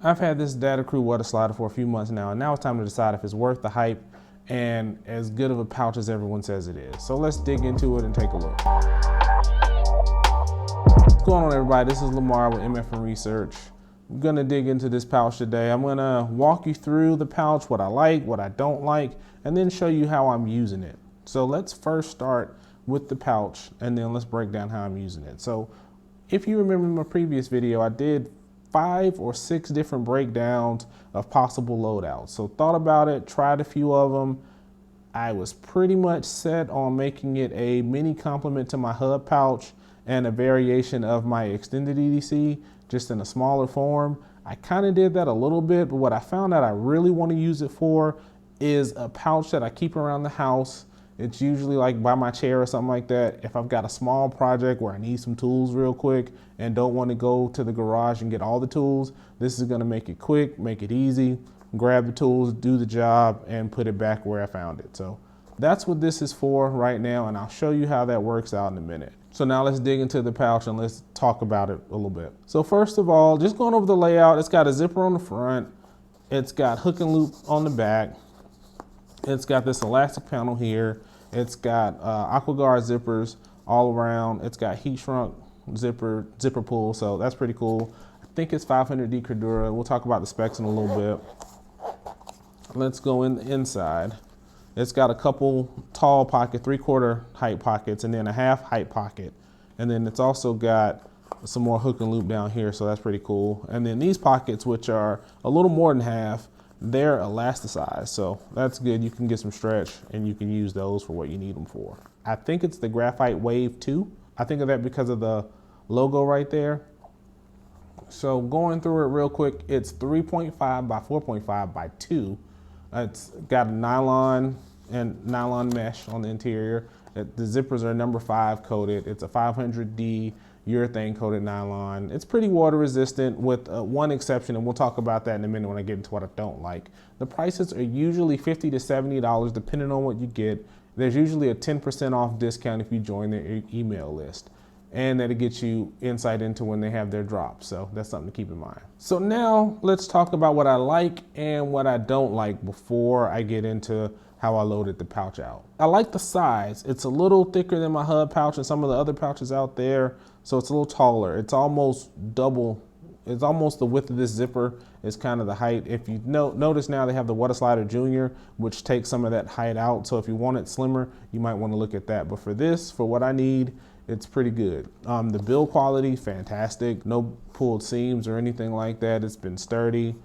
I've had this Data Crew water slider for a few months now, and now it's time to decide if it's worth the hype and as good of a pouch as everyone says it is. So let's dig into it and take a look. What's going on, everybody? This is Lamar with MF Research. I'm gonna dig into this pouch today. I'm gonna walk you through the pouch, what I like, what I don't like, and then show you how I'm using it. So let's first start with the pouch, and then let's break down how I'm using it. So if you remember my previous video, I did 5 or 6 different breakdowns of possible loadouts. So thought about it, tried a few of them. I was pretty much set on making it a mini complement to my hub pouch and a variation of my extended EDC, just in a smaller form. I kind of did that a little bit, but what I found out I really want to use it for is a pouch that I keep around the house. It's usually like by my chair or something like that. If I've got a small project where I need some tools real quick and don't want to go to the garage and get all the tools, this is going to make it quick, make it easy, grab the tools, do the job, and put it back where I found it. So that's what this is for right now, and I'll show you how that works out in a minute. So now let's dig into the pouch and let's talk about it a little bit. So first of all, just going over the layout, it's got a zipper on the front, it's got hook and loop on the back, it's got this elastic panel here, it's got AquaGuard zippers all around, it's got heat shrunk zipper pull, so that's pretty cool. I think it's 500D Cordura. We'll talk about the specs in a little bit. Let's go in the inside. It's got a couple tall pocket, 3/4 height pockets, and then a half height pocket. And then it's also got some more hook and loop down here, so that's pretty cool. And then these pockets, which are a little more than half, they're elasticized, so that's good. You can get some stretch and you can use those for what you need them for. I think it's the Graphite Wave 2. I think of that because of the logo right there. So going through it real quick, it's 3.5 by 4.5 by 2. It's got a nylon mesh on the interior. The zippers are number 5 coated. It's a 500D urethane coated nylon. It's pretty water resistant with one exception, and we'll talk about that in a minute when I get into what I don't like. The prices are usually $50 to $70 depending on what you get. There's usually a 10% off discount if you join their email list, and that'll get you insight into when they have their drops. So that's something to keep in mind. So now let's talk about what I like and what I don't like before I get into how I loaded the pouch out. I like the size. It's a little thicker than my hub pouch and some of the other pouches out there, so it's a little taller. It's almost double. It's almost the width of this zipper is kind of the height. If you notice now, they have the Water Slider Junior, which takes some of that height out. So if you want it slimmer, you might want to look at that. But for this, for what I need, it's pretty good. The build quality, fantastic. No pulled seams or anything like that. It's been sturdy.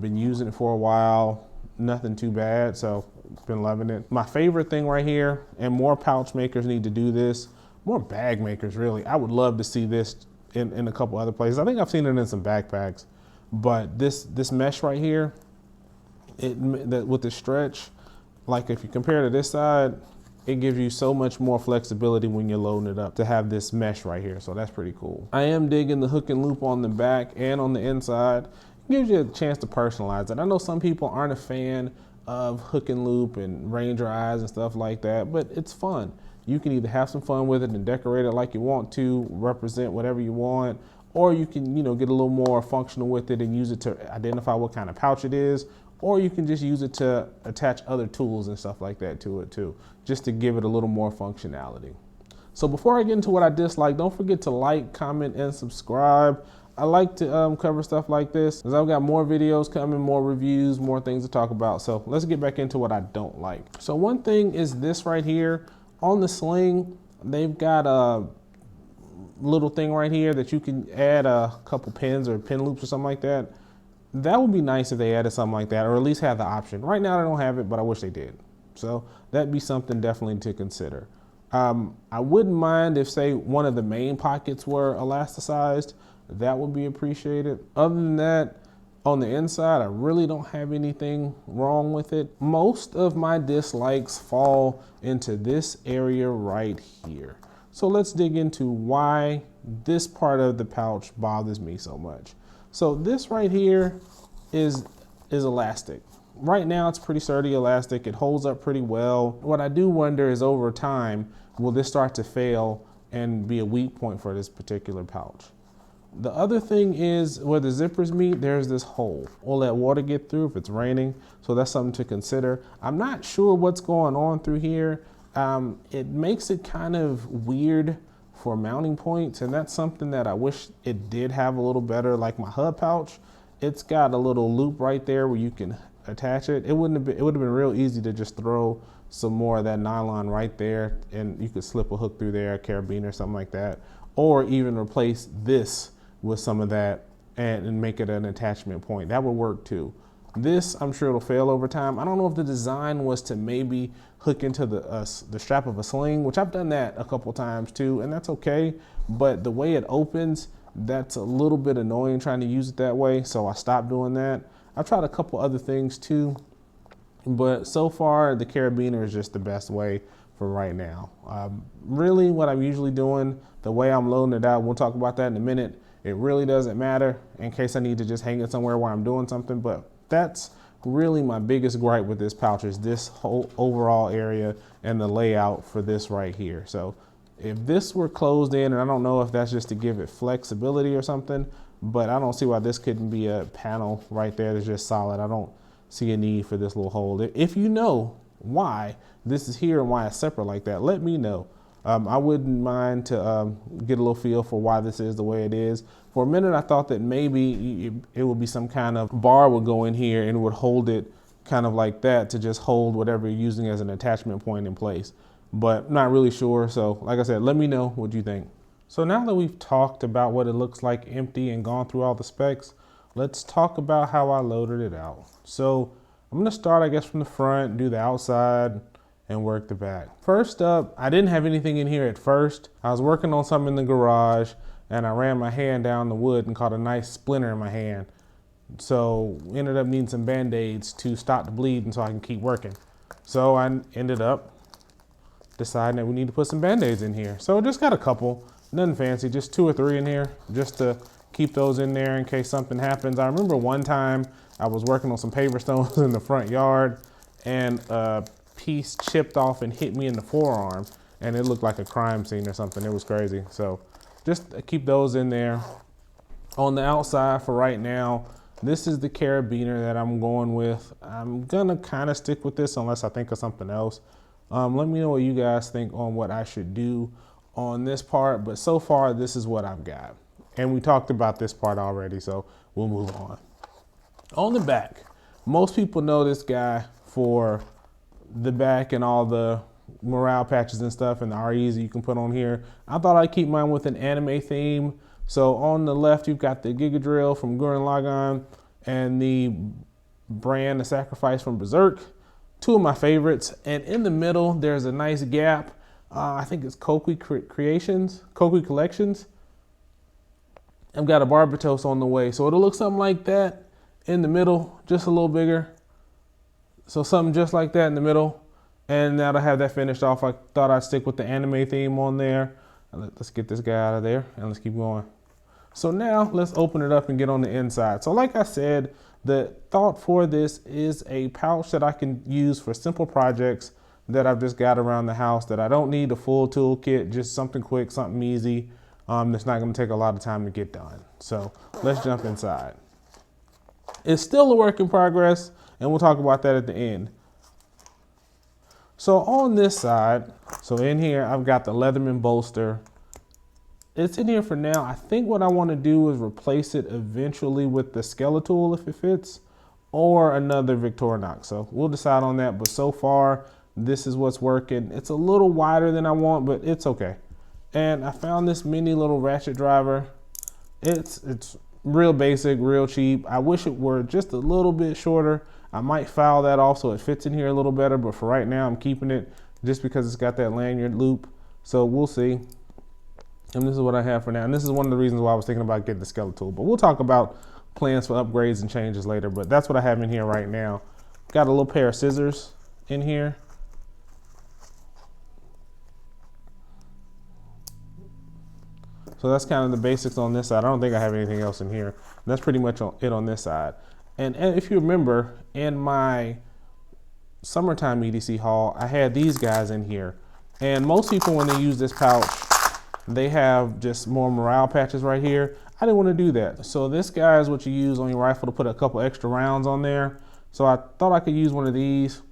Been using it for a while. Nothing too bad, so been loving it. My favorite thing right here, and more pouch makers need to do this, more bag makers really. I would love to see this in a couple other places. I think I've seen it in some backpacks, but this mesh right here, with the stretch, like if you compare to this side, it gives you so much more flexibility when you're loading it up to have this mesh right here. So that's pretty cool. I am digging the hook and loop on the back and on the inside. It gives you a chance to personalize it. I know some people aren't a fan of hook and loop and Ranger eyes and stuff like that, but it's fun. You can either have some fun with it and decorate it like you want to, represent whatever you want, or you can, get a little more functional with it and use it to identify what kind of pouch it is, or you can just use it to attach other tools and stuff like that to it too, just to give it a little more functionality. So before I get into what I dislike, don't forget to like, comment, and subscribe. I like to cover stuff like this because I've got more videos coming, more reviews, more things to talk about. So let's get back into what I don't like. So one thing is this right here. On the sling, they've got a little thing right here that you can add a couple pins or pin loops or something like that. That would be nice if they added something like that, or at least have the option. Right now they don't have it, but I wish they did. So that'd be something definitely to consider. I wouldn't mind if, say, one of the main pockets were elasticized. That would be appreciated. Other than that, on the inside, I really don't have anything wrong with it. Most of my dislikes fall into this area right here. So let's dig into why this part of the pouch bothers me so much. So this right here is elastic. Right now it's pretty sturdy elastic. It holds up pretty well. What I do wonder is over time, will this start to fail and be a weak point for this particular pouch? The other thing is where the zippers meet, there's this hole. We'll let water get through if it's raining. So that's something to consider. I'm not sure what's going on through here. It makes it kind of weird for mounting points, and that's something that I wish it did have a little better. Like my hub pouch, it's got a little loop right there where you can attach it. It would have been real easy to just throw some more of that nylon right there, and you could slip a hook through there, a carabiner or something like that, or even replace this with some of that and make it an attachment point. That would work too. This, I'm sure it'll fail over time. I don't know if the design was to maybe hook into the strap of a sling, which I've done that a couple times too, and that's okay. But the way it opens, that's a little bit annoying trying to use it that way, so I stopped doing that. I've tried a couple other things too, but so far the carabiner is just the best way for right now. Really what I'm usually doing, the way I'm loading it out, we'll talk about that in a minute. It really doesn't matter in case I need to just hang it somewhere while I'm doing something, but that's really my biggest gripe with this pouch is this whole overall area and the layout for this right here. So if this were closed in, and I don't know if that's just to give it flexibility or something, but I don't see why this couldn't be a panel right there that's just solid. I don't see a need for this little hole. If you know why this is here and why it's separate like that, let me know. I wouldn't mind to get a little feel for why this is the way it is. For a minute, I thought that maybe it would be some kind of bar would go in here and would hold it kind of like that to just hold whatever you're using as an attachment point in place. But I'm not really sure. So like I said, let me know what you think. So now that we've talked about what it looks like empty and gone through all the specs, let's talk about how I loaded it out. So I'm gonna start, I guess, from the front, do the outside, and work the back. First up, I didn't have anything in here at first. I was working on something in the garage and I ran my hand down the wood and caught a nice splinter in my hand. So ended up needing some Band-Aids to stop the bleeding so I can keep working. So I ended up deciding that we need to put some Band-Aids in here. So just got a couple, nothing fancy, just 2 or 3 in here just to keep those in there in case something happens. I remember one time I was working on some paver stones in the front yard and piece chipped off and hit me in the forearm and it looked like a crime scene or something. It was crazy. So just keep those in there. On the outside for right now, this is the carabiner that I'm going with. I'm gonna kind of stick with this unless I think of something else. Let me know what you guys think on what I should do on this part, but so far this is what I've got. And we talked about this part already, so we'll move on. On the back, most people know this guy for the back and all the morale patches and stuff and the REs that you can put on here. I thought I'd keep mine with an anime theme. So on the left, you've got the Giga Drill from Gurren Lagann and the brand, the Sacrifice from Berserk, 2 of my favorites. And in the middle, there's a nice gap. I think it's Kokui Collections. I've got a Barbatos on the way. So it'll look something like that in the middle, just a little bigger. So something just like that in the middle. And now to have that finished off, I thought I'd stick with the anime theme on there. Let's get this guy out of there and let's keep going. So now let's open it up and get on the inside. So like I said, the thought for this is a pouch that I can use for simple projects that I've just got around the house that I don't need a full toolkit, just something quick, something easy. That's not gonna take a lot of time to get done. So let's jump inside. It's still a work in progress and we'll talk about that at the end. So on this side, so in here, I've got the Leatherman bolster. It's in here for now. I think what I want to do is replace it eventually with the Skeletal if it fits, or another Victorinox. So we'll decide on that, but so far, this is what's working. It's a little wider than I want, but it's okay. And I found this mini little ratchet driver. It's real basic, real cheap. I wish it were just a little bit shorter. I might file that off so it fits in here a little better, but for right now, I'm keeping it just because it's got that lanyard loop. So we'll see. And this is what I have for now. And this is one of the reasons why I was thinking about getting the Skeletal. But we'll talk about plans for upgrades and changes later. But that's what I have in here right now. Got a little pair of scissors in here. So that's kind of the basics on this side. I don't think I have anything else in here. That's pretty much it on this side. And if you remember, in my summertime EDC haul, I had these guys in here. And most people, when they use this pouch, they have just more morale patches right here. I didn't want to do that. So this guy is what you use on your rifle to put a couple extra rounds on there. So I thought I could use one of these.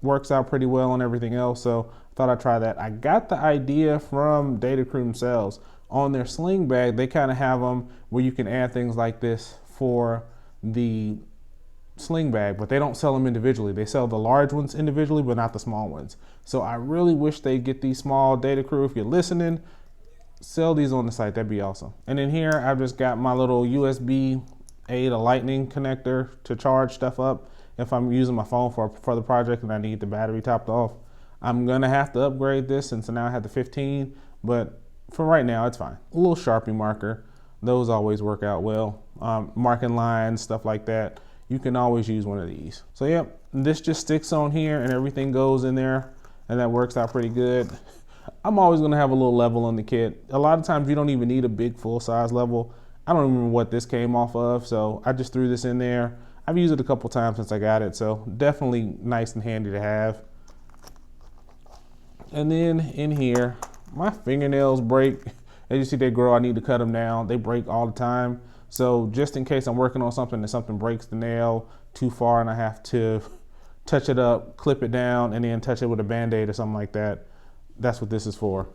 Works out pretty well on everything else, so I thought I'd try that. I got the idea from Data Crew themselves. On their sling bag, they kind of have them where you can add things like this for the sling bag, but they don't sell them individually. They sell the large ones individually, but not the small ones. So I really wish they'd get these small. Data Crew, if you're listening, sell these on the site. That'd be awesome. And in here, I've just got my little USB-A to lightning connector to charge stuff up. If I'm using my phone for the project and I need the battery topped off, I'm gonna have to upgrade this since now I have the 15, but for right now, it's fine. A little Sharpie marker, those always work out well. Marking lines, stuff like that. You can always use one of these. So yep, this just sticks on here and everything goes in there, and that works out pretty good. I'm always gonna have a little level on the kit. A lot of times you don't even need a big full size level. I don't remember what this came off of, so I just threw this in there. I've used it a couple times since I got it, so definitely nice and handy to have. And then in here, my fingernails break. As you see, they grow. I need to cut them down. They break all the time. So just in case I'm working on something and something breaks the nail too far and I have to touch it up, clip it down, and then touch it with a Band-Aid or something like that, that's what this is for.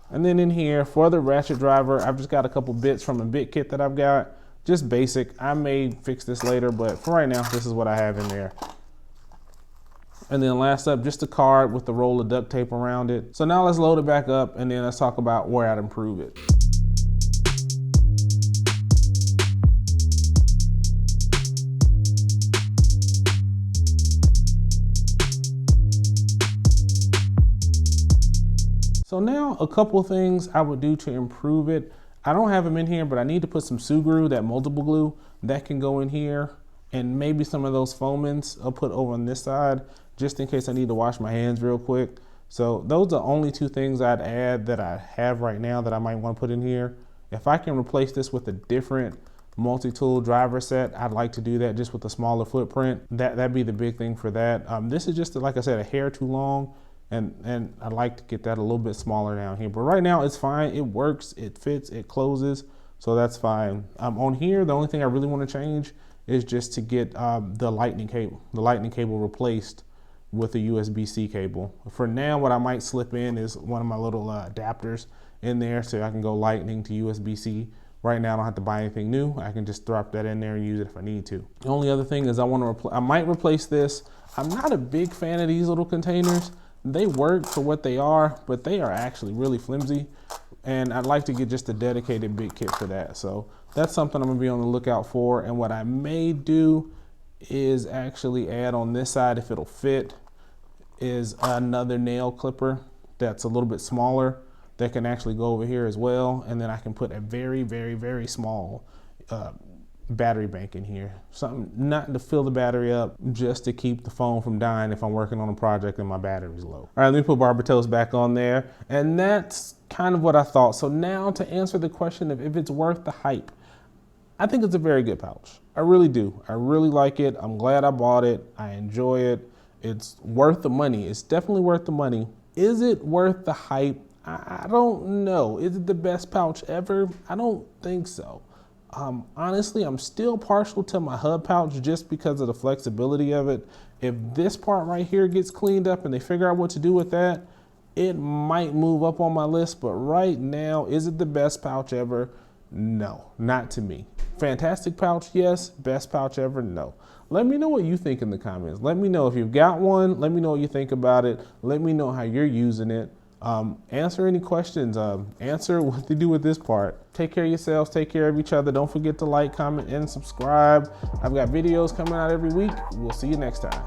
And then in here, for the ratchet driver, I've just got a couple bits from a bit kit that I've got. Just basic. I may fix this later, but for right now, this is what I have in there. And then last up, just a card with the roll of duct tape around it. So now let's load it back up and then let's talk about where I'd improve it. So now a couple of things I would do to improve it. I don't have them in here, but I need to put some Sugru, that multiple glue, that can go in here. And maybe some of those foamings I'll put over on this side, just in case I need to wash my hands real quick. So those are the only two things I'd add that I have right now that I might want to put in here. If I can replace this with a different multi-tool driver set, I'd like to do that just with a smaller footprint. That'd be the big thing for that. This is just, like I said, a hair too long. And I'd like to get that a little bit smaller down here. But right now it's fine. It works, it fits, it closes. So that's fine. On here, the only thing I really want to change is just to get the lightning cable replaced with a USB-C cable. For now, what I might slip in is one of my little adapters in there so I can go lightning to USB-C. Right now I don't have to buy anything new. I can just drop that in there and use it if I need to. The only other thing is I might replace this. I'm not a big fan of these little containers. They work for what they are, but they are actually really flimsy. And I'd like to get just a dedicated big kit for that. So that's something I'm gonna be on the lookout for. And what I may do is actually add on this side, if it'll fit, is another nail clipper that's a little bit smaller that can actually go over here as well. And then I can put a very, very, very small battery bank in here. Something not to fill the battery up, just to keep the phone from dying if I'm working on a project and my battery's low. All right, let me put Barber Toast back on there. And that's kind of what I thought. So now to answer the question of if it's worth the hype, I think it's a very good pouch. I really do. I really like it. I'm glad I bought it. I enjoy it. It's worth the money. It's definitely worth the money. Is it worth the hype? I don't know. Is it the best pouch ever? I don't think so. Honestly, I'm still partial to my hub pouch just because of the flexibility of it. If this part right here gets cleaned up and they figure out what to do with that, it might move up on my list. But right now, is it the best pouch ever? No, not to me. Fantastic pouch, yes. Best pouch ever, no. Let me know what you think in the comments. Let me know if you've got one. Let me know what you think about it. Let me know how you're using it. Answer any questions. Answer what to do with this part. Take care of yourselves. Take care of each other. Don't forget to like, comment, and subscribe. I've got videos coming out every week. We'll see you next time.